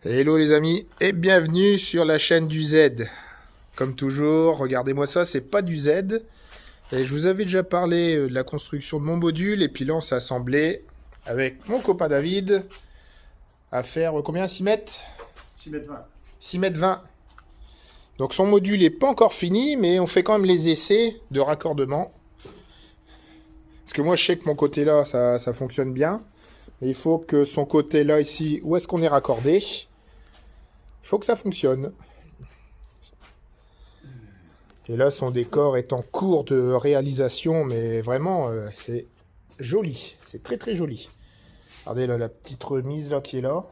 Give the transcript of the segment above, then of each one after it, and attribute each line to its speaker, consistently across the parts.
Speaker 1: Hello les amis et bienvenue sur la chaîne du Z. Comme toujours, regardez-moi ça, c'est pas du Z. Et je vous avais déjà parlé de la construction de mon module et puis là on s'est assemblé avec mon copain David à faire combien, 6 mètres
Speaker 2: 6 mètres 20.
Speaker 1: 6 mètres 20. Donc son module n'est pas encore fini mais on fait quand même les essais de raccordement. Parce que moi je sais que mon côté là ça fonctionne bien. Mais il faut que son côté là ici, où est-ce qu'on est raccordé, il faut que ça fonctionne. Et là, son décor est en cours de réalisation, mais vraiment, c'est joli. C'est très très joli. Regardez là, la petite remise là qui est là,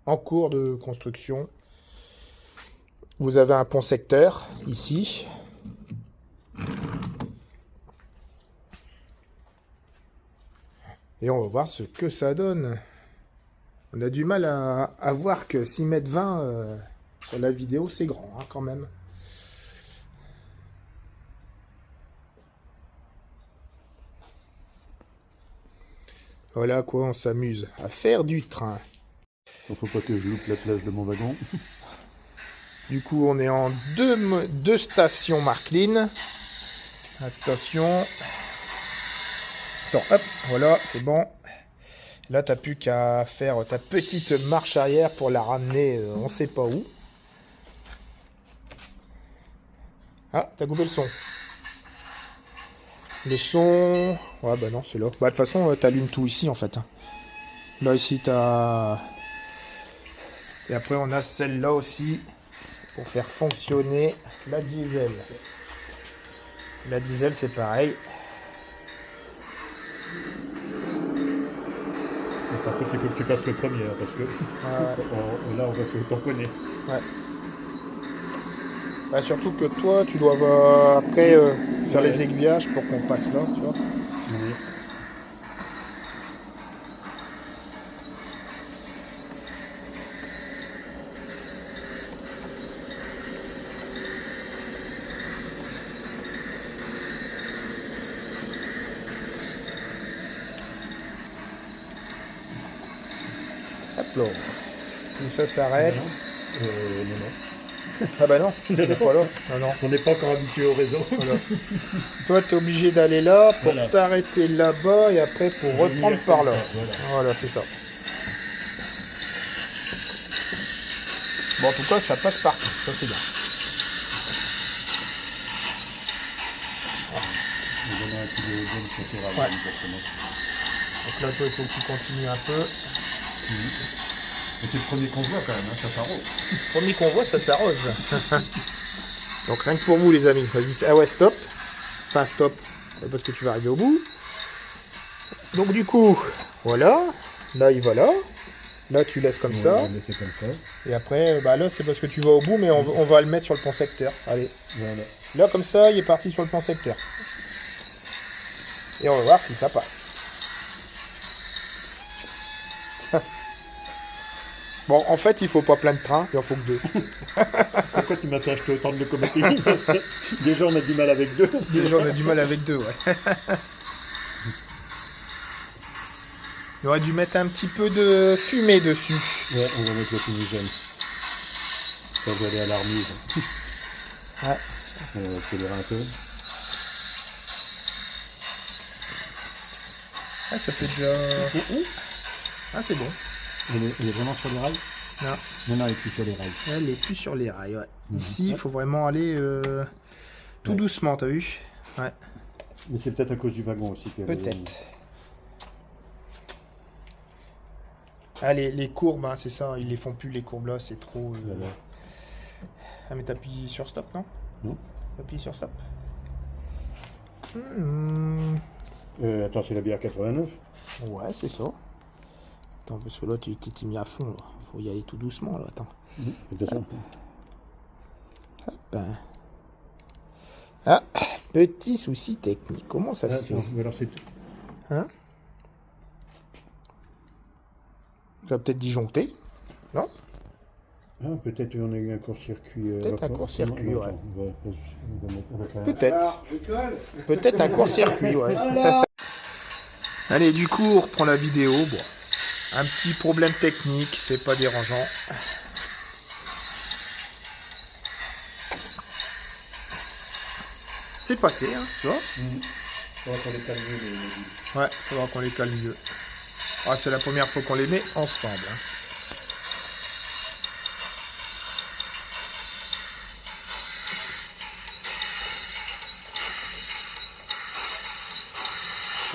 Speaker 1: en cours de construction. Vous avez un pont secteur ici. Et on va voir ce que ça donne. On a du mal à voir que 6 mètres 20 sur la vidéo, c'est grand hein, quand même. Voilà à quoi on s'amuse, à faire du train.
Speaker 2: Il faut pas que je loupe l'attelage de mon wagon.
Speaker 1: Du coup, on est en deux stations Marklin. Attention. Attends, hop, voilà, c'est bon. Là, t'as plus qu'à faire ta petite marche arrière pour la ramener on sait pas où. Ah, t'as coupé le son. Le son... Ouais, bah non, c'est là. Bah, de toute façon, t'allumes tout ici, en fait. Là, ici, t'as... Et après, on a celle-là aussi pour faire fonctionner la diesel. La diesel, c'est pareil.
Speaker 2: Par contre, il faut que tu passes le premier, parce que là, on va se tamponner.
Speaker 1: Ouais. Bah, surtout que toi, tu dois après faire les aiguillages pour qu'on passe là, tu vois.
Speaker 2: Oui.
Speaker 1: Hop là. Tout ça s'arrête.
Speaker 2: Non.
Speaker 1: Ah bah non, c'est pas là. Non, non.
Speaker 2: On n'est pas encore habitué au réseau.
Speaker 1: Voilà. Toi, tu es obligé d'aller là pour
Speaker 2: Voilà.
Speaker 1: t'arrêter là-bas et après pour reprendre par là. Voilà, c'est ça. Bon, en tout cas, ça passe partout. Ça, c'est bien.
Speaker 2: On va donner un coup de zone sur tes rails,
Speaker 1: Ouais.
Speaker 2: forcément.
Speaker 1: Donc là, toi, il faut que tu continues un peu.
Speaker 2: Et c'est le premier qu'on voit quand même, hein, ça s'arrose.
Speaker 1: Premier qu'on voit, ça s'arrose. Donc rien que pour vous, les amis. Vas-y, ah ouais, stop. Enfin, stop. Parce que tu vas arriver au bout. Donc du coup, voilà. Là, il va là. Là, tu laisses comme ça.
Speaker 2: On va laisser comme ça.
Speaker 1: Et après, bah là, c'est parce que tu vas au bout, mais on va le mettre sur le pont secteur. Allez.
Speaker 2: Voilà.
Speaker 1: Là, comme ça, il est parti sur le pont secteur. Et on va voir si ça passe. Bon, en fait, il faut pas plein de trains, il en faut que 2.
Speaker 2: Pourquoi tu m'as fait acheter autant de locomotives? Déjà, on a du mal avec 2.
Speaker 1: Déjà, on a du mal avec 2, ouais. On aurait dû mettre un petit peu de fumée dessus.
Speaker 2: Ouais, on va mettre le fumigène. Quand j'allais à l'Armise.
Speaker 1: Ouais.
Speaker 2: On va accélérer un peu.
Speaker 1: Ah, ça fait déjà... Ah, c'est bon.
Speaker 2: Elle est vraiment sur les rails?
Speaker 1: Non.
Speaker 2: Non, elle est plus sur les rails.
Speaker 1: Elle est plus sur les rails, ouais. Ici, il faut vraiment aller tout doucement, t'as vu? Ouais.
Speaker 2: Mais c'est peut-être à cause du wagon aussi.
Speaker 1: Peut-être. Ah, les courbes, hein, c'est ça, ils les font plus, les courbes là, c'est trop...
Speaker 2: Voilà.
Speaker 1: Ah, mais t'appuies sur stop, non?
Speaker 2: Non.
Speaker 1: T'appuies sur stop.
Speaker 2: Attends, c'est la bière 89.
Speaker 1: Ouais, c'est ça. Attends, parce que là, tu t'es mis à fond, là. Faut y aller tout doucement, là, attends.
Speaker 2: Attention.
Speaker 1: Hop, ben. Ah, petit souci technique, comment ça se fait?
Speaker 2: Attends, alors c'est...
Speaker 1: Hein? Tu vas peut-être disjoncter, non?
Speaker 2: Ah, peut-être on a eu un court-circuit.
Speaker 1: Peut-être un court-circuit, ouais.
Speaker 2: Peut-être.
Speaker 1: Peut-être. Peut-être un court-circuit, ouais. Allez, du coup, on reprend la vidéo. Bon, un petit problème technique, c'est pas dérangeant. C'est passé, hein, tu vois.
Speaker 2: Faudra qu'on les calme mieux, les modules.
Speaker 1: Ouais, faudra qu'on les calme mieux. Ah, c'est la première fois qu'on les met ensemble. Hein.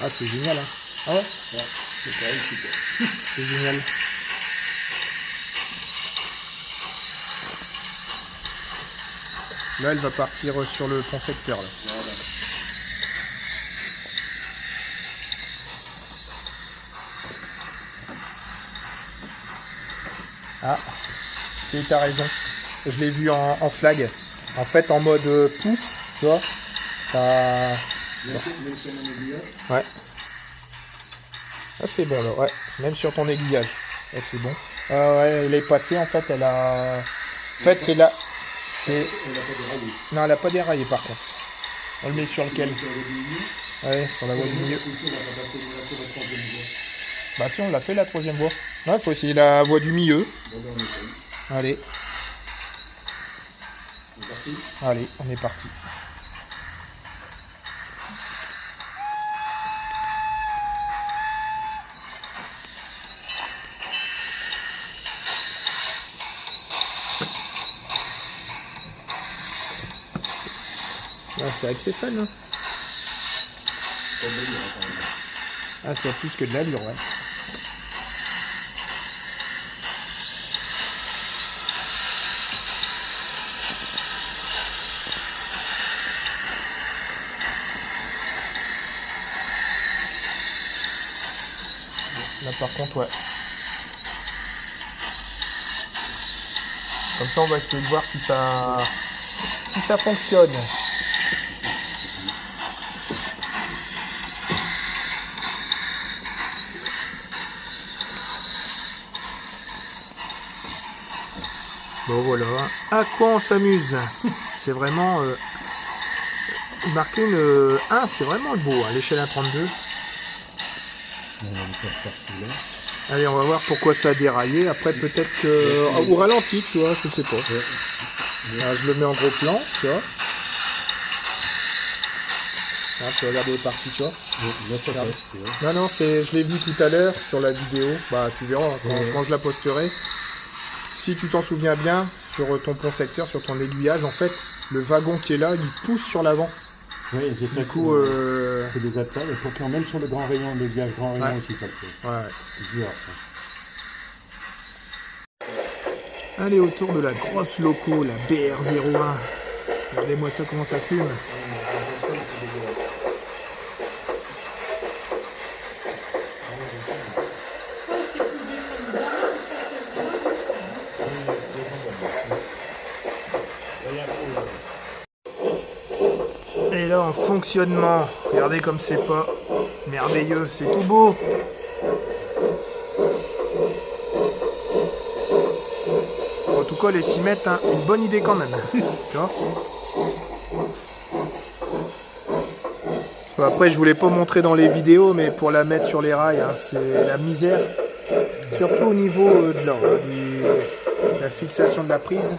Speaker 1: Ah, c'est génial, hein. Ah ouais,
Speaker 2: Ouais, c'est pareil, super.
Speaker 1: c'est génial. Là, elle va partir sur le pont secteur. Là.
Speaker 2: Voilà.
Speaker 1: Ah, t'as raison. Je l'ai vu en flag. En fait, en mode pouce, tu vois. T'as... Ouais. Ah, c'est bon, là, ouais. Même sur ton aiguillage. Ah, c'est bon. Ouais, elle est passée, en fait, elle a... En fait, c'est là... C'est...
Speaker 2: On n'a pas déraillé.
Speaker 1: Non, elle a pas déraillé, par contre. On le met sur lequel? Ouais, sur la voie du milieu. Bah si, on l'a fait, la troisième voie. Ouais, faut essayer la voie du milieu. Allez. Allez, on est parti. Ah, c'est vrai que c'est fun, hein. Ah, c'est plus que de l'allure, ouais. Là, par contre, ouais. Comme ça, on va essayer de voir si ça fonctionne. Bon, voilà. À quoi on s'amuse? C'est vraiment... marquer une 1, c'est vraiment beau, hein, l'échelle 1,32. Allez, on va voir pourquoi ça a déraillé. Après, peut-être que... au ralenti, tu vois, je sais pas. Là, je le mets en gros plan, tu vois. Là, tu vas regarder les parties, tu vois. Regarde. Non, je l'ai vu tout à l'heure sur la vidéo. Bah, tu verras quand je la posterai. Si tu t'en souviens bien, sur ton pont secteur, sur ton aiguillage, en fait, le wagon qui est là, il pousse sur l'avant.
Speaker 2: Oui, j'ai fait.
Speaker 1: Du coup,
Speaker 2: c'est des attaques. Et pour qu'on même sur le grand rayon, l'aiguillage grand rayon aussi, ça le fait.
Speaker 1: Ouais.
Speaker 2: C'est dur, ça.
Speaker 1: Allez, autour de la grosse loco, la BR01. Regardez-moi ça, comment ça fume. Et là, en fonctionnement, regardez comme c'est pas merveilleux, c'est tout beau. En tout cas, les 6 mètres, hein, une bonne idée quand même. Tu vois. Enfin, après, je voulais pas montrer dans les vidéos, mais pour la mettre sur les rails, hein, c'est la misère. Surtout au niveau de là, de la fixation de la prise.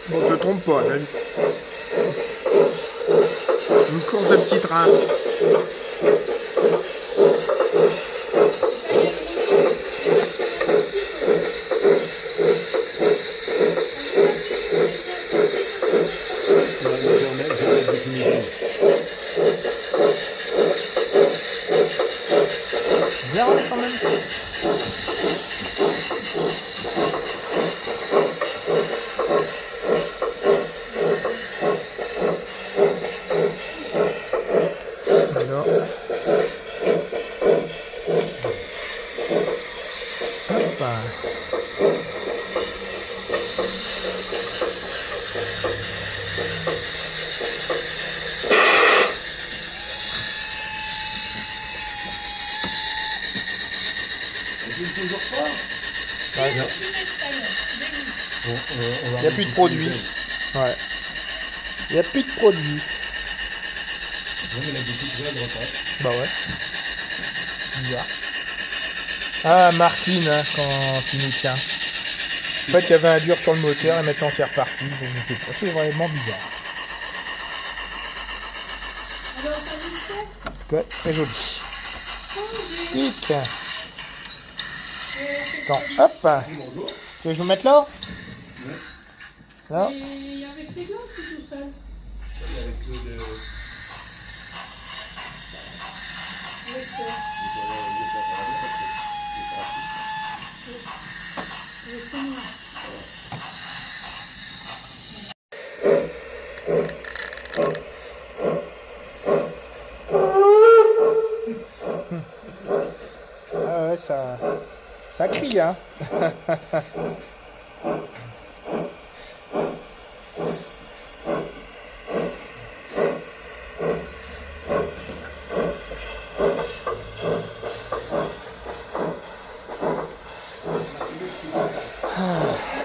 Speaker 1: Bon, te trompe pas, là. Une course de petit train. Zéro quand même. Alors. Hop.
Speaker 2: Toujours pas.
Speaker 1: Ça va. Il n'y a plus de produit. Ouais. Il n'y a plus de produits.
Speaker 2: Non, mais la boutique là, elle repasse.
Speaker 1: Bah ouais. Bizarre. Ah, Martine, hein, quand il nous tient. En fait, il y avait un dur sur le moteur et maintenant c'est reparti. Donc je sais pas, c'est vraiment bizarre.
Speaker 3: Alors, t'as vu le test?
Speaker 1: Ouais, très joli. Tic. Attends, hop.
Speaker 2: Bonjour.
Speaker 1: Tu veux que je me mette là?
Speaker 2: Ouais.
Speaker 1: Là.
Speaker 3: Et avec ses gosses ou tout seul?
Speaker 2: Avec peu de.
Speaker 3: Avec toi. Avec son nom.
Speaker 1: Ah ouais, ça crie, hein.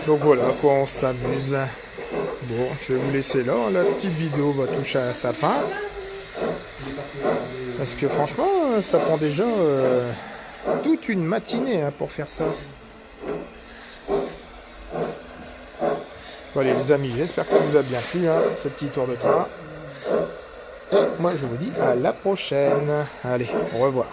Speaker 1: Donc voilà, quoi, on s'amuse. Bon, je vais vous laisser là. La petite vidéo va toucher à sa fin. Parce que franchement, ça prend déjà toute une matinée hein, pour faire ça. Bon, allez les amis, j'espère que ça vous a bien plu, hein, ce petit tour de train. Et moi je vous dis à la prochaine. Allez, au revoir.